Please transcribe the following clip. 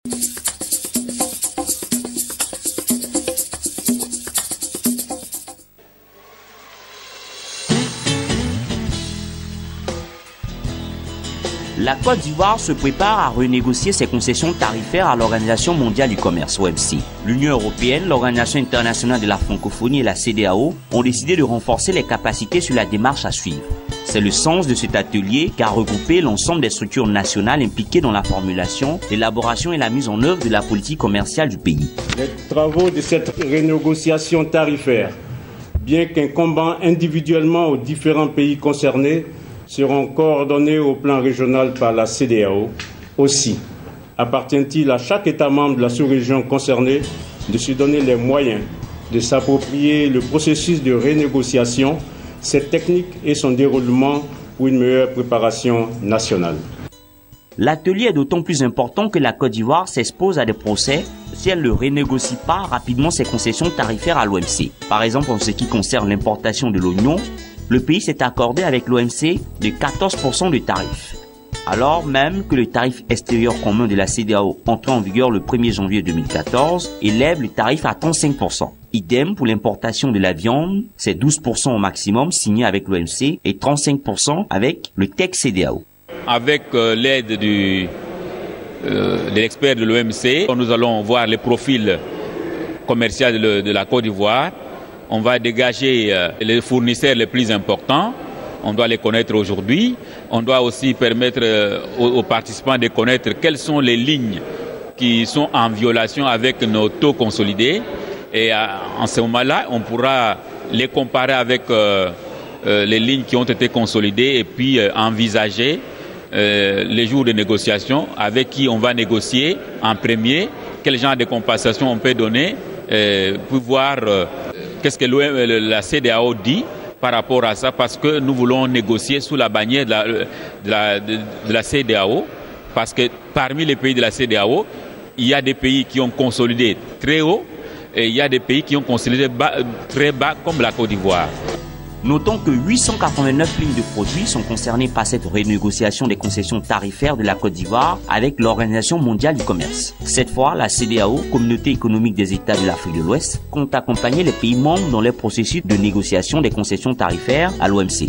La Côte d'Ivoire se prépare à renégocier ses concessions tarifaires à l'Organisation mondiale du commerce, OMC. L'Union européenne, l'Organisation internationale de la francophonie et la CEDEAO ont décidé de renforcer les capacités sur la démarche à suivre. C'est le sens de cet atelier qui a regroupé l'ensemble des structures nationales impliquées dans la formulation, l'élaboration et la mise en œuvre de la politique commerciale du pays. Les travaux de cette renégociation tarifaire, bien qu'incombant individuellement aux différents pays concernés, seront coordonnés au plan régional par la CEDEAO. Aussi, appartient-il à chaque État membre de la sous-région concernée de se donner les moyens de s'approprier le processus de renégociation, cette technique et son déroulement pour une meilleure préparation nationale. L'atelier est d'autant plus important que la Côte d'Ivoire s'expose à des procès si elle ne renégocie pas rapidement ses concessions tarifaires à l'OMC. Par exemple, en ce qui concerne l'importation de l'oignon, le pays s'est accordé avec l'OMC de 14% de tarifs, alors même que le tarif extérieur commun de la CEDEAO, entré en vigueur le 1er janvier 2014, élève le tarif à 35%. Idem pour l'importation de la viande, c'est 12% au maximum signé avec l'OMC et 35% avec le texte CEDEAO. Avec l'aide de l'expert de l'OMC, nous allons voir les profils commerciaux de la Côte d'Ivoire. On va dégager les fournisseurs les plus importants. On doit les connaître aujourd'hui. On doit aussi permettre aux participants de connaître quelles sont les lignes qui sont en violation avec nos taux consolidés. Et en ce moment-là, on pourra les comparer avec les lignes qui ont été consolidées et puis envisager les jours de négociation avec qui on va négocier en premier, quel genre de compensation on peut donner pour voir qu'est-ce que la CEDEAO dit par rapport à ça, parce que nous voulons négocier sous la bannière de la CEDEAO, parce que parmi les pays de la CEDEAO, il y a des pays qui ont consolidé très haut et il y a des pays qui ont consolidé très bas, comme la Côte d'Ivoire. Notons que 889 lignes de produits sont concernées par cette renégociation des concessions tarifaires de la Côte d'Ivoire avec l'Organisation mondiale du commerce. Cette fois, la CEDEAO, Communauté économique des États de l'Afrique de l'Ouest, compte accompagner les pays membres dans les processus de négociation des concessions tarifaires à l'OMC.